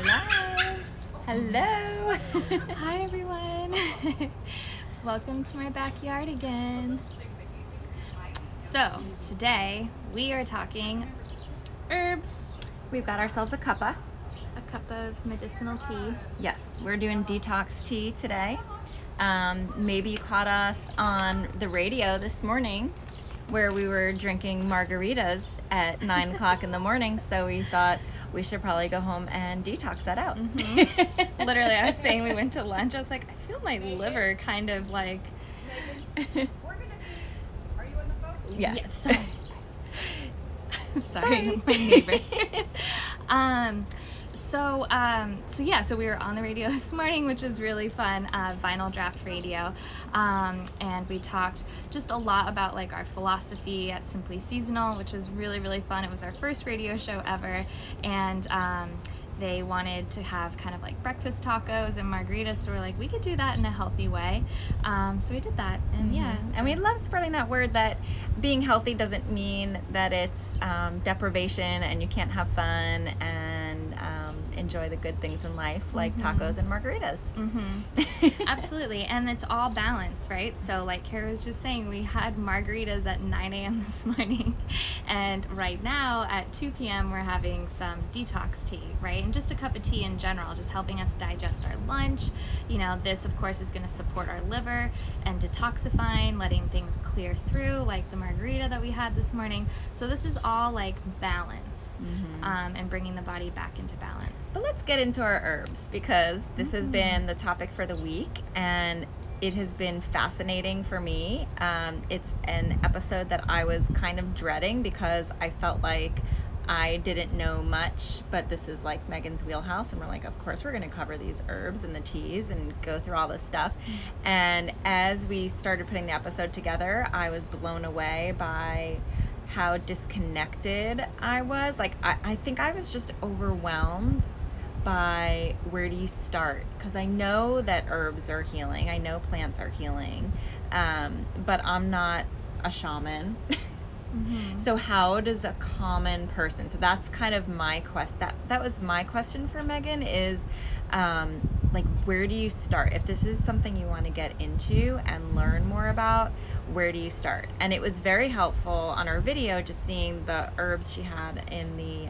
live. Hello. Hi everyone. Welcome to my backyard again. So today we are talking herbs. We've got ourselves a cuppa. A cup of medicinal tea. Yes, we're doing detox tea today. Maybe you caught us on the radio this morning where we were drinking margaritas at 9 o'clock in the morning, so we thought we should probably go home and detox that out. Mm-hmm. Literally, I was saying we went to lunch, I was like, I feel my liver kind of like... Are you on the phone? Yeah. Yeah, sorry. Sorry, my neighbor. So we were on the radio this morning, which was really fun, Vinyl Draft Radio, and we talked just a lot about like our philosophy at Simply Seasonal, which was really, really fun. It was our first radio show ever, and they wanted to have kind of like breakfast tacos and margaritas, so we're like, we could do that in a healthy way. So we did that, and yeah. And we love spreading that word that being healthy doesn't mean that it's deprivation and you can't have fun and enjoy the good things in life, like tacos and margaritas. Absolutely, and it's all balance, right? So like Cara was just saying, we had margaritas at 9 a.m. this morning, and right now at 2 p.m. we're having some detox tea, right? And just a cup of tea in general, just helping us digest our lunch. You know, this of course is going to support our liver and detoxifying, letting things clear through, like the margarita that we had this morning. So this is all like balance, and bringing the body back into balance. But let's get into our herbs, because this has been the topic for the week, and it has been fascinating for me. It's an episode that I was kind of dreading because I felt like I didn't know much, but this is like Megan's wheelhouse, and we're like, of course we're going to cover these herbs and the teas and go through all this stuff. And as we started putting the episode together, I was blown away by how disconnected I was. Like, I think I was just overwhelmed by where do you start, because I know that herbs are healing, I know plants are healing, but I'm not a shaman. So how does a common person, so that's kind of my that was my question for Megan, is like, where do you start if this is something you want to get into and learn more about? Where do you start? And it was very helpful on our video just seeing the herbs she had in the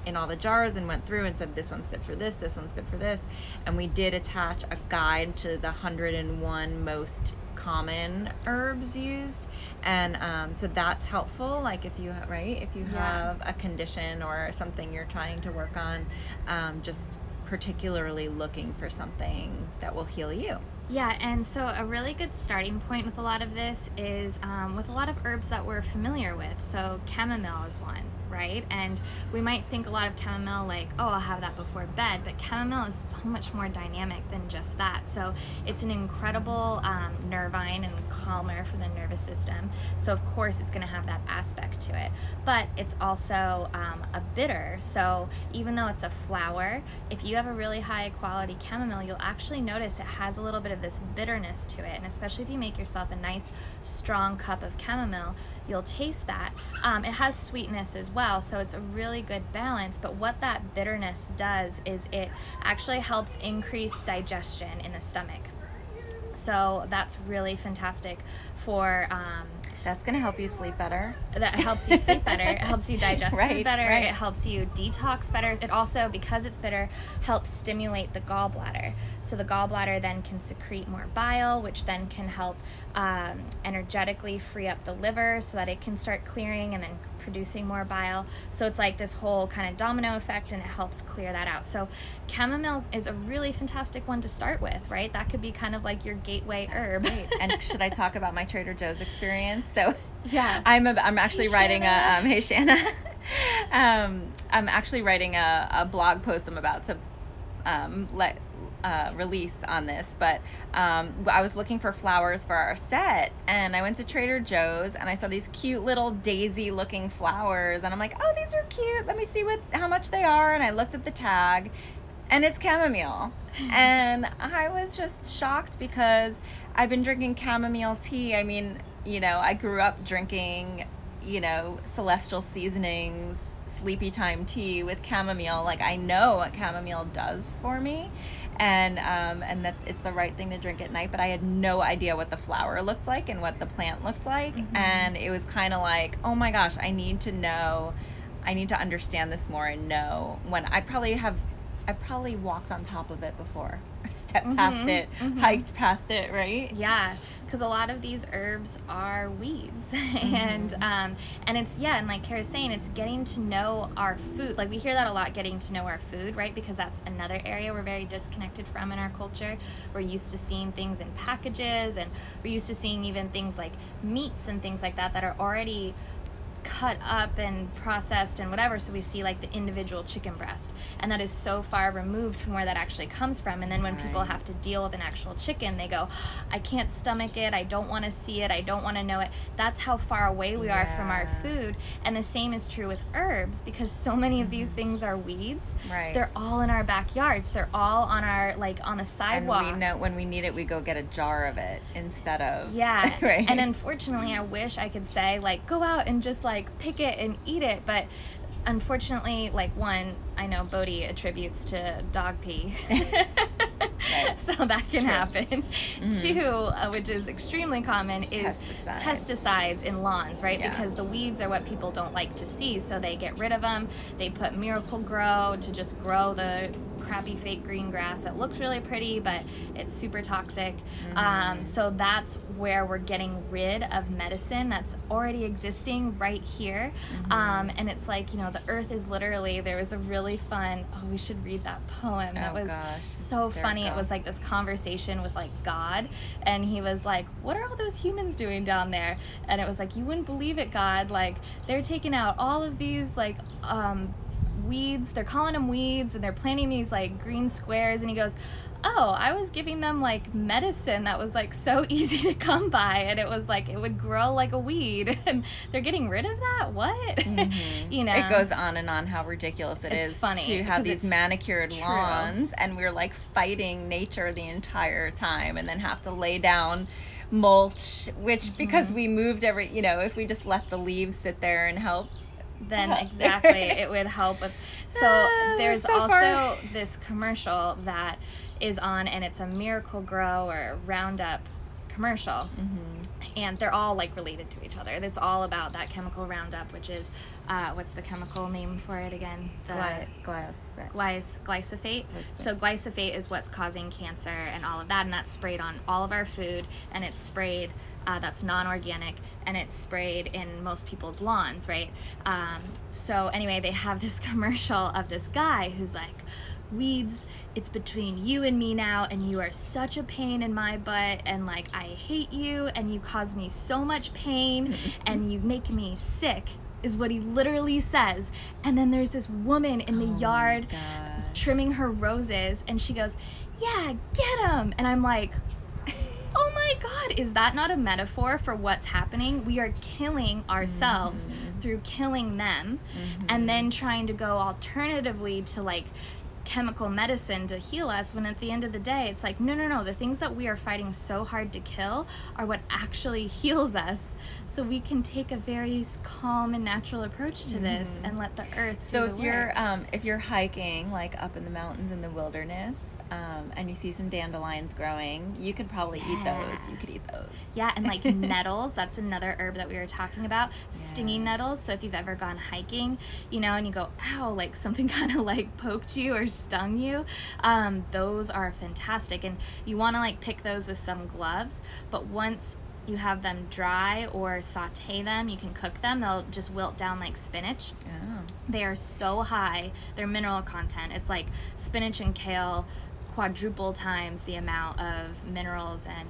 in all the jars, and went through and said this one's good for this, this one's good for this, and we did attach a guide to the 101 most common herbs used, and so that's helpful, like if you have a condition or something you're trying to work on, just particularly looking for something that will heal you. Yeah, and so a really good starting point with a lot of this is with a lot of herbs that we're familiar with. So chamomile is one, right? And we might think a lot of chamomile like, oh, I'll have that before bed, but chamomile is so much more dynamic than just that. So it's an incredible nervine and calmer for the nervous system. So of course it's going to have that aspect to it, but it's also a bitter. So even though it's a flower, if you have a really high quality chamomile, you'll actually notice it has a little bit of this bitterness to it, and especially if you make yourself a nice strong cup of chamomile, you'll taste that. It has sweetness as well, so it's a really good balance, but what that bitterness does is it actually helps increase digestion in the stomach. So that's really fantastic for That's going to help you sleep better. That helps you sleep better. It helps you digest food better. Right. It helps you detox better. It also, because it's bitter, helps stimulate the gallbladder. So the gallbladder then can secrete more bile, which then can help energetically free up the liver so that it can start clearing and then producing more bile. So it's like this whole kind of domino effect, and it helps clear that out. So chamomile is a really fantastic one to start with, right? That could be kind of like your gateway herb. And should I talk about my Trader Joe's experience? So yeah, I'm actually writing a hey Shanna, I'm actually writing a blog post I'm about to release on this, but I was looking for flowers for our set, and I went to Trader Joe's and I saw these cute little daisy looking flowers, and I'm like, oh, these are cute, let me see how much they are, and I looked at the tag, and it's chamomile. And I was just shocked because I've been drinking chamomile tea. I mean, you know, I grew up drinking, you know, celestial seasonings sleepy time tea with chamomile. Like, I know what chamomile does for me, and that it's the right thing to drink at night, but I had no idea what the flower looked like and what the plant looked like. And it was kind of like, oh my gosh, I need to know, I need to understand this more and know when I've probably walked on top of it before. I stepped past it, hiked past it, right? Yeah, because a lot of these herbs are weeds. and it's, and like Cara's saying, it's getting to know our food. Like, we hear that a lot, getting to know our food, right? Because that's another area we're very disconnected from in our culture. We're used to seeing things in packages, and we're used to seeing even things like meats and things like that are already cut up and processed and whatever, so we see like the individual chicken breast, and that is so far removed from where that actually comes from. And then when people have to deal with an actual chicken, they go, I can't stomach it, I don't want to see it, I don't want to know it. That's how far away we are from our food. And the same is true with herbs, because so many of these things are weeds. They're all in our backyards, they're all on our, like, on the sidewalk, and we know when we need it, we go get a jar of it instead of right. And unfortunately, I wish I could say, like, go out and just like pick it and eat it, but unfortunately, like, one, I know Bodhi attributes to dog pee. So that can happen. Two, which is extremely common, is pesticides in lawns, right? Because the weeds are what people don't like to see, so they get rid of them. They put Miracle Grow to just grow the crappy fake green grass that looks really pretty, but it's super toxic. So that's where we're getting rid of medicine that's already existing right here. And it's like, you know, the earth is literally, there was a really fun, we should read that poem. That was so funny. It was like this conversation with like God, and he was like, what are all those humans doing down there? And it was like, you wouldn't believe it, God, like, they're taking out all of these like weeds, they're calling them weeds, and they're planting these like green squares. And he goes, oh, I was giving them like medicine that was like so easy to come by, and it was like, it would grow like a weed, and they're getting rid of that? What? You know, it goes on and on how ridiculous it's funny to have these manicured lawns, and we're like fighting nature the entire time, and then have to lay down mulch, which because we moved every, you know, if we just let the leaves sit there and help, then exactly it would help with. So there's also this commercial that is on, and it's a Miracle Grow or Roundup commercial, and they're all like related to each other. It's all about that chemical Roundup, which is what's the chemical name for it again? The glyphosate. So glyphosate is what's causing cancer and all of that, and that's sprayed on all of our food, and it's sprayed that's non-organic, and it's sprayed in most people's lawns, right? So anyway, they have this commercial of this guy who's like, weeds, it's between you and me now, and you are such a pain in my butt, and like, I hate you, and you cause me so much pain, and you make me sick, is what he literally says. And then there's this woman in the yard trimming her roses, and she goes, yeah, get him. And I'm like, oh my God, is that not a metaphor for what's happening? We are killing ourselves through killing them, and then trying to go alternatively to like chemical medicine to heal us, when at the end of the day, it's like, no, the things that we are fighting so hard to kill are what actually heals us. So we can take a very calm and natural approach to this and let the earth So do the work. if you're hiking like up in the mountains in the wilderness, and you see some dandelions growing, you could probably eat those. You could eat those. Yeah, and like nettles, that's another herb that we were talking about. Stinging nettles. So if you've ever gone hiking, you know, and you go, ow, like something kind of like poked you or stung you, those are fantastic. And you want to like pick those with some gloves, but once you have them dry or saute them, you can cook them, they'll just wilt down like spinach. They are so high, their mineral content, it's like spinach and kale quadruple times the amount of minerals and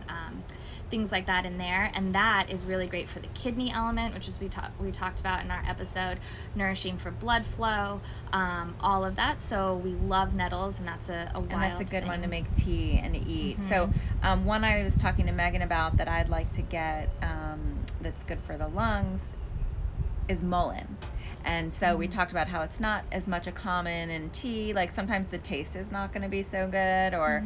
things like that in there, and that is really great for the kidney element, which is we talked about in our episode, nourishing for blood flow, all of that. So we love nettles, and that's a wild and that's a good thing. one to make tea and to eat. So one I was talking to Megan about that I'd like to get that's good for the lungs is mullein. And so we talked about how it's not as much a common in tea, like sometimes the taste is not going to be so good, or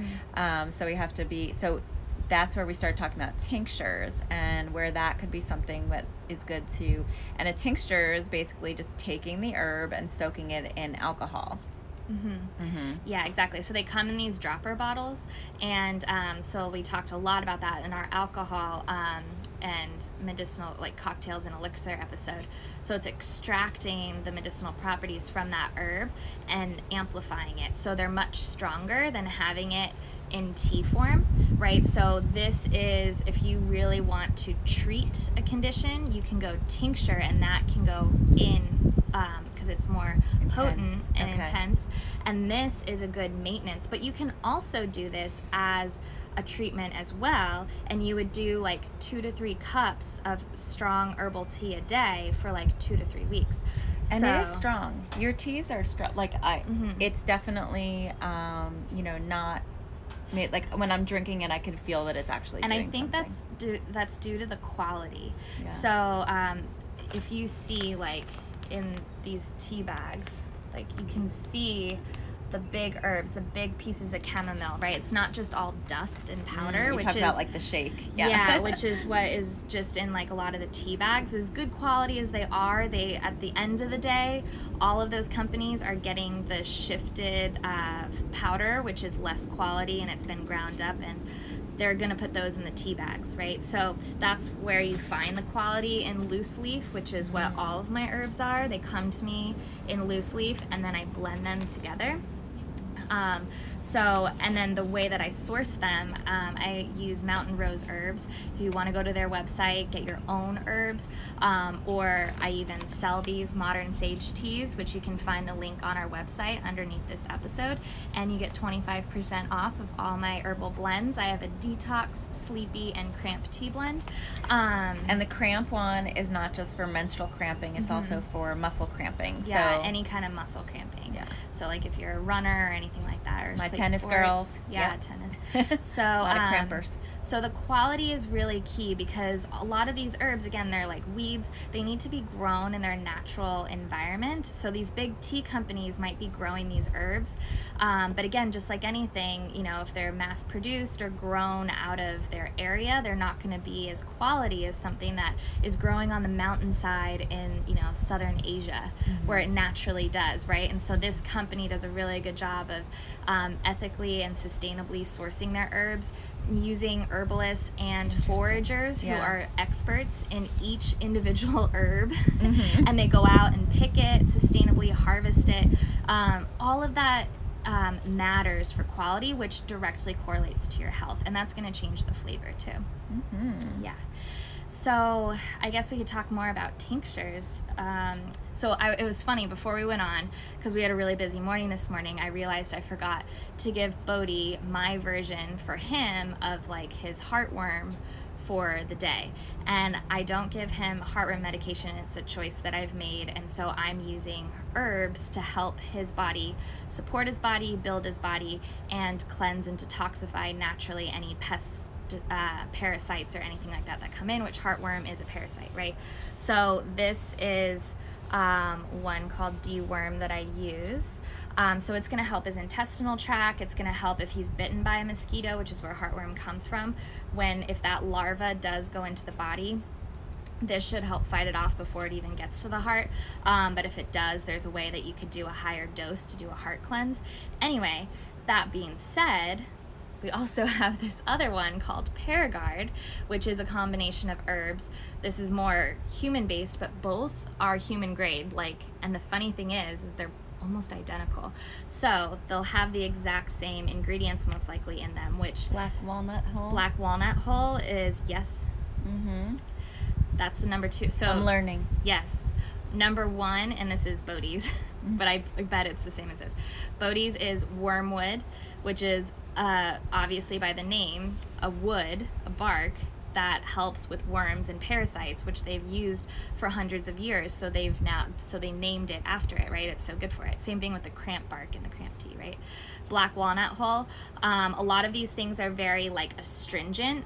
so we have to be, so that's where we started talking about tinctures and where that could be something that is good too. And a tincture is basically just taking the herb and soaking it in alcohol. Yeah, exactly. So they come in these dropper bottles, and so we talked a lot about that in our alcohol and medicinal, like cocktails and elixir episode. So it's extracting the medicinal properties from that herb and amplifying it. So they're much stronger than having it in tea form, right? So this is, if you really want to treat a condition, you can go tincture, and that can go in because it's more potent and intense. And this is a good maintenance, but you can also do this as a treatment as well, and you would do like 2 to 3 cups of strong herbal tea a day for like 2 to 3 weeks. And So- it is strong. Your teas are strong. Like it's definitely, not like when I'm drinking it, I can feel that it's actually. And doing I think something. that's due to the quality. Yeah. So if you see like in these tea bags, like you can see the big herbs, the big pieces of chamomile, right? It's not just all dust and powder, You which talk is about like the shake. yeah, which is what is just in like a lot of the tea bags. As good quality as they are, they, at the end of the day, all of those companies are getting the shifted powder, which is less quality, and it's been ground up, and they're gonna put those in the tea bags, right? So that's where you find the quality in loose leaf, which is what all of my herbs are. They come to me in loose leaf, and then I blend them together. And then the way that I source them, I use Mountain Rose Herbs. If you want to go to their website, get your own herbs, or I even sell these modern sage teas, which you can find the link on our website underneath this episode, and you get 25% off of all my herbal blends. I have a detox, sleepy, and cramp tea blend. And the cramp one is not just for menstrual cramping; it's also for muscle cramping. Yeah, so any kind of muscle cramping. Yeah. So like if you're a runner or anything like that, or My play tennis sports. girls. Yeah, Yep. tennis. So a lot of crampers. So the quality is really key, because a lot of these herbs, again, they're like weeds. They need to be grown in their natural environment. So these big tea companies might be growing these herbs, but again, just like anything, if they're mass produced or grown out of their area, they're not going to be as quality as something that is growing on the mountainside in southern Asia, where it naturally does, right? And so this company does a really good job of ethically and sustainably sourcing their herbs, using herbalists and foragers who are experts in each individual herb, and they go out and pick it, sustainably harvest it. All of that matters for quality, which directly correlates to your health, and that's going to change the flavor too. Yeah. So I guess we could talk more about tinctures. It was funny, before we went on, because we had a really busy morning this morning, I realized I forgot to give Bodhi my version for him of like his heartworm for the day. And I don't give him heartworm medication. It's a choice that I've made, and so I'm using herbs to help his body, support his body, build his body, and cleanse and detoxify naturally any pests, parasites or anything like that come in, which heartworm is a parasite, right? So this is one called deworm that I use. So it's going to help his intestinal tract. It's going to help if he's bitten by a mosquito, which is where heartworm comes from. If that larva does go into the body, this should help fight it off before it even gets to the heart. But if it does, there's a way that you could do a higher dose to do a heart cleanse. Anyway, that being said, we also have this other one called Paragard, which is a combination of herbs. This is more human-based, but both are human grade. And the funny thing is they're almost identical. So they'll have the exact same ingredients most likely in them, which Black walnut hull is, yes. That's the number 2. So I'm learning. Yes. Number 1, and this is Bodhi's, but I bet it's the same as this. Bodhi's is wormwood, which is obviously by the name, a bark that helps with worms and parasites, which they've used for hundreds of years. So they named it after it, right? It's so good for it. Same thing with the cramp bark and the cramp tea, right? Black walnut hull. A lot of these things are very astringent,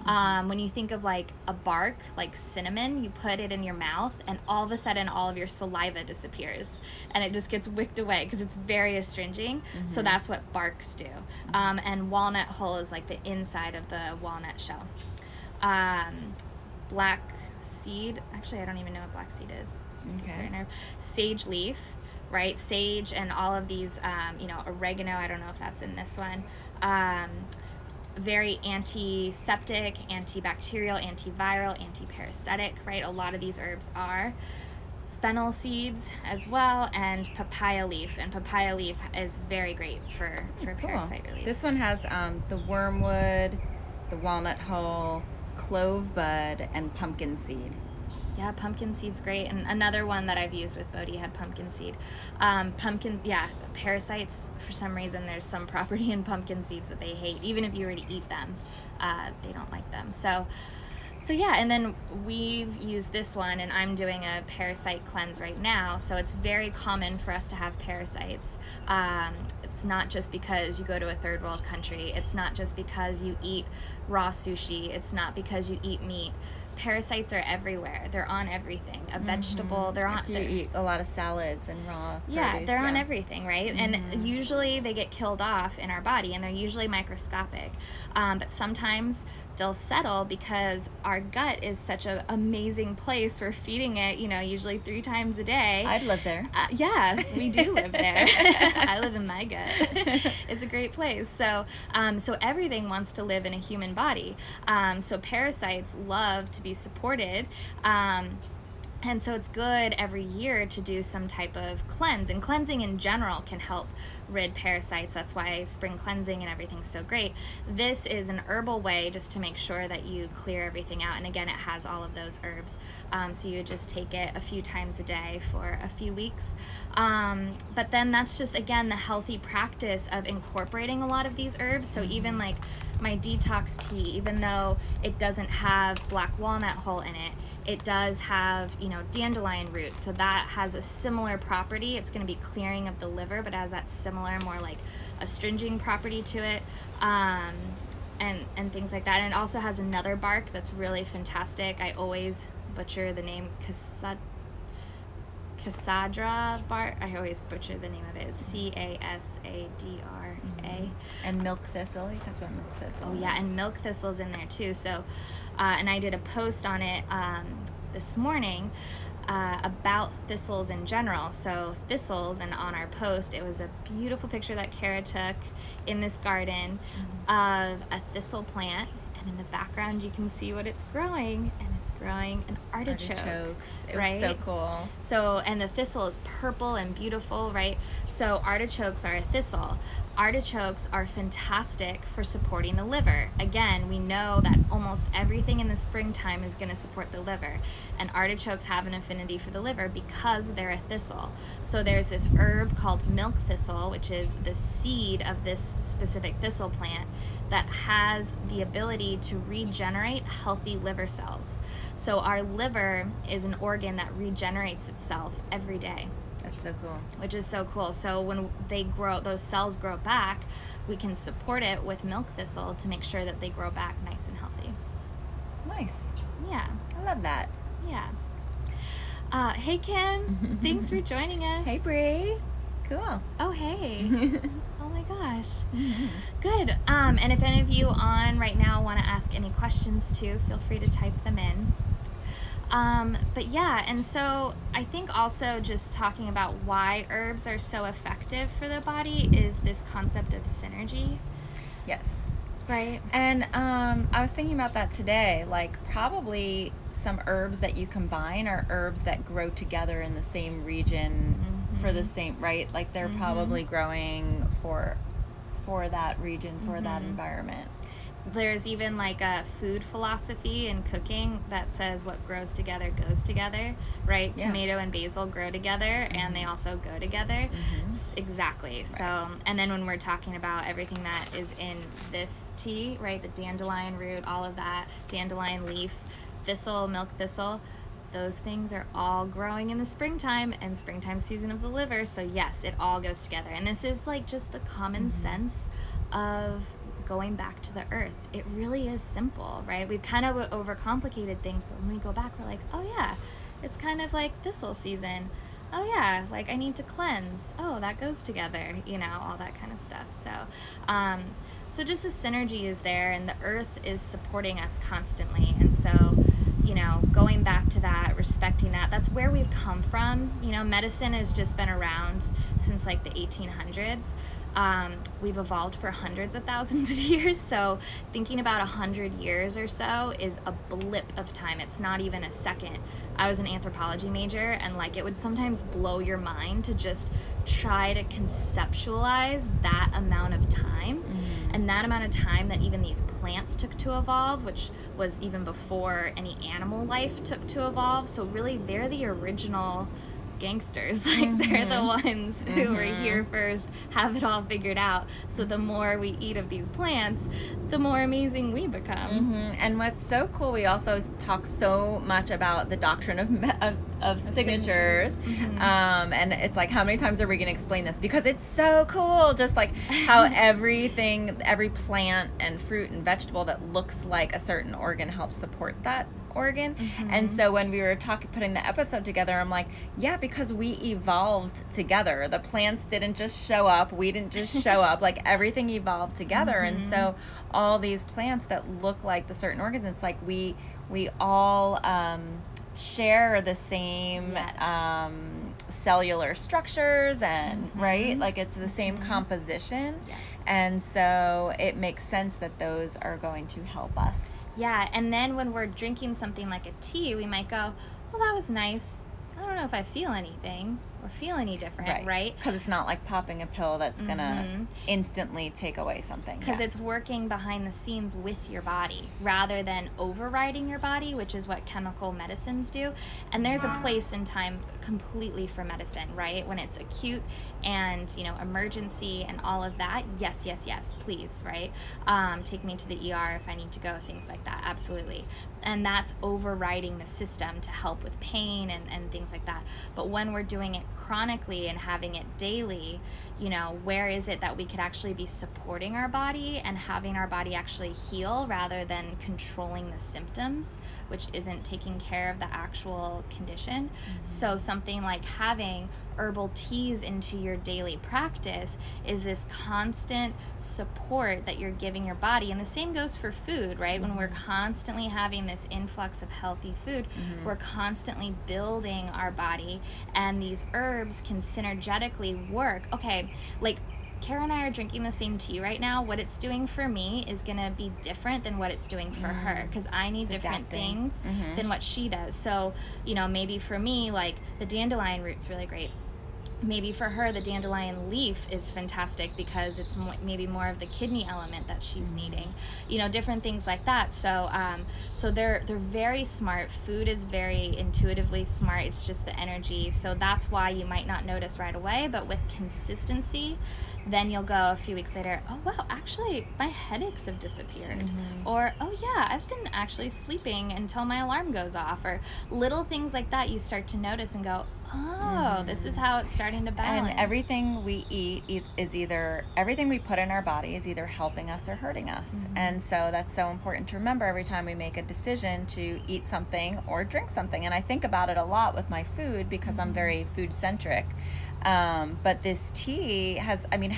When you think of like a bark, like cinnamon, you put it in your mouth and all of a sudden all of your saliva disappears and it just gets wicked away because it's very astringent. So that's what barks do. And walnut hull is like the inside of the walnut shell. Black seed, actually I don't even know what black seed is. It's a certain herb. Sage leaf, right? Sage and all of these, you know, oregano, I don't know if that's in this one. Very antiseptic, antibacterial, antiviral, antiparasitic, right? A lot of these herbs are. Fennel seeds as well, and papaya leaf. And papaya leaf is very great for parasite relief. This one has the wormwood, the walnut hull, clove bud, and pumpkin seed. Yeah, pumpkin seed's great. And another one that I've used with Bodhi had pumpkin seed. Pumpkins, yeah, parasites, for some reason, there's some property in pumpkin seeds that they hate. Even if you were to eat them, they don't like them. So yeah, and then we've used this one, and I'm doing a parasite cleanse right now. So it's very common for us to have parasites. It's not just because you go to a third world country. It's not just because you eat raw sushi. It's not because you eat meat. Parasites are everywhere. They're on everything. A vegetable, they're on. If you eat a lot of salads and raw produce, they're on everything, right? And usually they get killed off in our body, and they're usually microscopic. But sometimes they'll settle because our gut is such an amazing place. We're feeding it, you know, usually 3 times a day. I'd live there. Yeah, we do live there. I live in my gut. It's a great place. So everything wants to live in a human body. So parasites love to be supported. And so it's good every year to do some type of cleanse. And cleansing in general can help rid parasites. That's why spring cleansing and everything's so great. This is an herbal way just to make sure that you clear everything out. And again, it has all of those herbs. So you would just take it a few times a day for a few weeks. But then that's just, again, the healthy practice of incorporating a lot of these herbs. So even like my detox tea, even though it doesn't have black walnut hull in it, it does have, you know, dandelion root, so that has a similar property. It's going to be clearing of the liver, but it has that similar, more like astringent property to it, and things like that. And it also has another bark that's really fantastic. I always butcher the name, Casadra bark. I always butcher the name of it. It's Casadra. And milk thistle. You talked about milk thistle. Oh yeah, and milk thistle's in there too. So, and I did a post on it this morning about thistles in general. So thistles, and on our post, it was a beautiful picture that Cara took in this garden of a thistle plant. And in the background, you can see what it's growing, and it's growing an artichoke. Artichokes. It right? was so cool. So, and the thistle is purple and beautiful, right? So artichokes are a thistle. Artichokes are fantastic for supporting the liver. Again, we know that almost everything in the springtime is going to support the liver, and artichokes have an affinity for the liver because they're a thistle. So there's this herb called milk thistle, which is the seed of this specific thistle plant, that has the ability to regenerate healthy liver cells. So our liver is an organ that regenerates itself every day. That's so cool. Which is so cool. So when they grow, those cells grow back, we can support it with milk thistle to make sure that they grow back nice and healthy. Nice. Yeah. I love that. Yeah. Hey Kim, thanks for joining us. Hey Bree. Cool. Oh hey. Oh my gosh. Good. And if any of you on right now want to ask any questions too, feel free to type them in. But yeah, and so I think also just talking about why herbs are so effective for the body is this concept of synergy. Yes. Right? And I was thinking about that today. Like, probably some herbs that you combine are herbs that grow together in the same region for the same, right? Like, they're probably growing for that region, for that environment. There's even like a food philosophy in cooking that says what grows together goes together, right? Yeah. Tomato and basil grow together, and they also go together. Exactly. Right. So, and then when we're talking about everything that is in this tea, right? The dandelion root, all of that, dandelion leaf, thistle, milk thistle, those things are all growing in the springtime and springtime season of the liver. So yes, it all goes together. And this is like just the common sense of going back to the earth. It really is simple, right? We've kind of overcomplicated things, but when we go back, we're like, oh yeah, it's kind of like thistle season. Oh yeah, like I need to cleanse. Oh, that goes together, you know, all that kind of stuff. So just the synergy is there, and the earth is supporting us constantly. And so, you know, going back to that, respecting that, that's where we've come from. You know, medicine has just been around since like the 1800s. We've evolved for hundreds of thousands of years, so thinking about 100 years or so is a blip of time. It's not even a second. I was an anthropology major, and like it would sometimes blow your mind to just try to conceptualize that amount of time, and that amount of time that even these plants took to evolve, which was even before any animal life took to evolve. So really, they're the original gangsters. Like they're the ones who were here first, have it all figured out. So the more we eat of these plants, the more amazing we become. And what's so cool, we also talk so much about the doctrine of signatures. And it's like, how many times are we going to explain this? Because it's so cool, just like how every plant and fruit and vegetable that looks like a certain organ helps support that organ. And so when we were putting the episode together, I'm like, yeah, because we evolved together. The plants didn't just show up, we didn't just show up, like everything evolved together. And so all these plants that look like the certain organs, it's like we all share the same cellular structures, and right, like it's the same composition. And so it makes sense that those are going to help us. Yeah, and then when we're drinking something like a tea, we might go, well, that was nice. I don't know if I feel anything or feel any different, right? Because it's not like popping a pill that's going to instantly take away something. Because it's working behind the scenes with your body rather than overriding your body, which is what chemical medicines do. And there's a place and time completely for medicine, right? When it's acute and, you know, emergency and all of that, yes, please, right? Take me to the ER if I need to go, things like that, absolutely. And that's overriding the system to help with pain and things like that. But when we're doing it chronically and having it daily, you know, where is it that we could actually be supporting our body and having our body actually heal rather than controlling the symptoms, which isn't taking care of the actual condition? So something like having herbal teas into your daily practice is this constant support that you're giving your body. And the same goes for food, right? When we're constantly having this influx of healthy food, we're constantly building our body, and these herbs can synergetically work. Okay, like Cara and I are drinking the same tea right now. What it's doing for me is going to be different than what it's doing for her, because I need different things than what she does. So, you know, maybe for me, like the dandelion root's really great. Maybe for her, the dandelion leaf is fantastic because it's maybe more of the kidney element that she's needing. You know, different things like that. So, so they're very smart. Food is very intuitively smart. It's just the energy. So that's why you might not notice right away, but with consistency, then you'll go a few weeks later, oh wow, actually my headaches have disappeared. Or, oh yeah, I've been actually sleeping until my alarm goes off. Or little things like that you start to notice and go, oh, this is how it's starting to balance. And everything we eat is either, everything we put in our body is either helping us or hurting us. And so that's so important to remember every time we make a decision to eat something or drink something. And I think about it a lot with my food because I'm very food centric. But this tea has, I mean,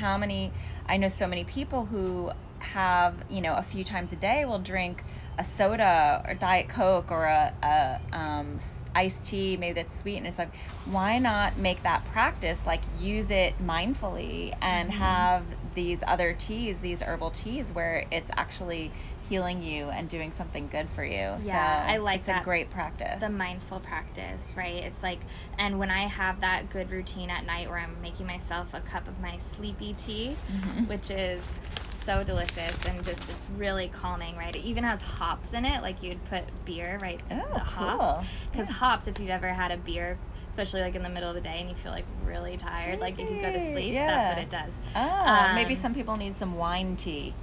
I know so many people who have, you know, a few times a day will drink a soda or Diet Coke or a iced tea, maybe that's sweet, and it's like, why not make that practice, like use it mindfully and have these other teas, these herbal teas, where it's actually healing you and doing something good for you. Yeah, so I like it's that. a great practice. The mindful practice, right? It's like, and when I have that good routine at night where I'm making myself a cup of my sleepy tea, which is so delicious and just, it's really calming, right? It even has hops in it, like you'd put beer, right? Oh, the hops. cool. Because hops, if you've ever had a beer, especially like in the middle of the day and you feel like really tired, like you can go to sleep, that's what it does. Oh, maybe some people need some wine tea.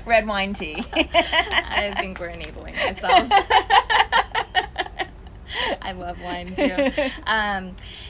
Red wine tea. I think we're enabling ourselves. I love wine too.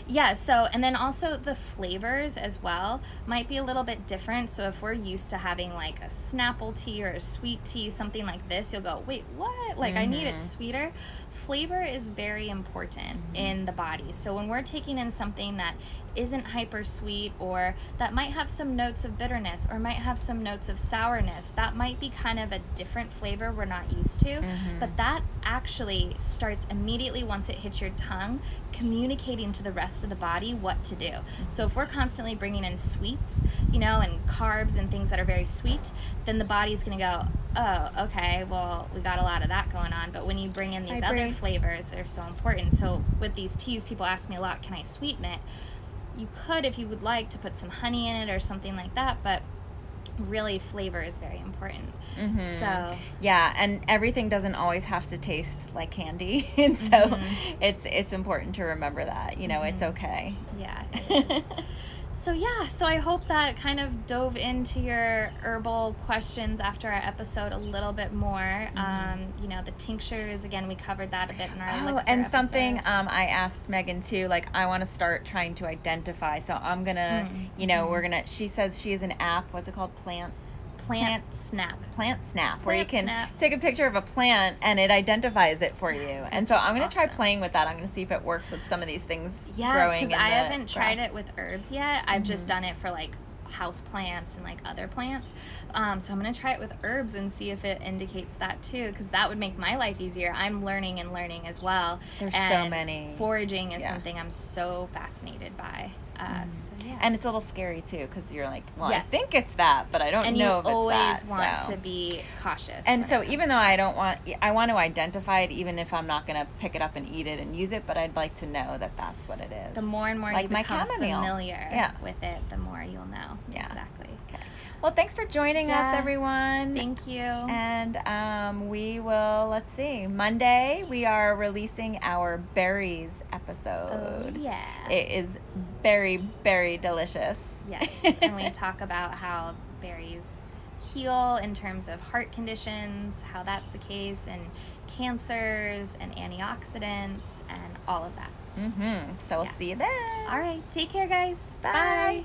Yeah, so, and then also the flavors as well might be a little bit different. So if we're used to having like a Snapple tea or a sweet tea, something like this, you'll go, wait, what? Like, I need it sweeter. Flavor is very important in the body. So when we're taking in something that isn't hyper sweet, or that might have some notes of bitterness, or might have some notes of sourness, that might be kind of a different flavor we're not used to. But that actually starts immediately once it hits your tongue, communicating to the rest of the body what to do. So if we're constantly bringing in sweets, you know, and carbs and things that are very sweet, then the body's going to go, oh, okay, well, we got a lot of that going on. But when you bring in these other flavors, they're so important. So with these teas, people ask me a lot, can I sweeten it? You could, if you would like, to put some honey in it or something like that, but really flavor is very important. So yeah, and everything doesn't always have to taste like candy, and so it's important to remember that, you know, it's okay. Yeah, it is. So yeah, so I hope that kind of dove into your herbal questions after our episode a little bit more. You know, the tinctures, again, we covered that a bit in our elixir and episode. something I asked Megan too, like, I want to start trying to identify, so I'm gonna, you know, we're gonna, she says she has an app, what's it called, Plant Snap, where you can take a picture of a plant and it identifies it for you. And so I'm going to try playing with that. I'm going to see if it works with some of these things growing. Because I haven't tried it with herbs yet. I've just done it for like house plants and like other plants. So I'm going to try it with herbs and see if it indicates that too, because that would make my life easier. I'm learning and learning as well. There's so many. Foraging is something I'm so fascinated by. So yeah. And it's a little scary too, because you're like, well, I think it's that, but I don't know if it's that. And you always want to be cautious. And so even though I want to identify it, even if I'm not going to pick it up and eat it and use it, but I'd like to know that that's what it is. The more and more like you become familiar with it, the more you'll know. Yeah. Exactly. Okay. Well, thanks for joining us, everyone. Thank you. And we will, let's see, Monday we are releasing our berries episode. Oh, yeah. It is very, very delicious. Yes, and we talk about how berries heal in terms of heart conditions, how that's the case, and cancers and antioxidants and all of that. So we'll see you then. All right, take care, guys. Bye. Bye.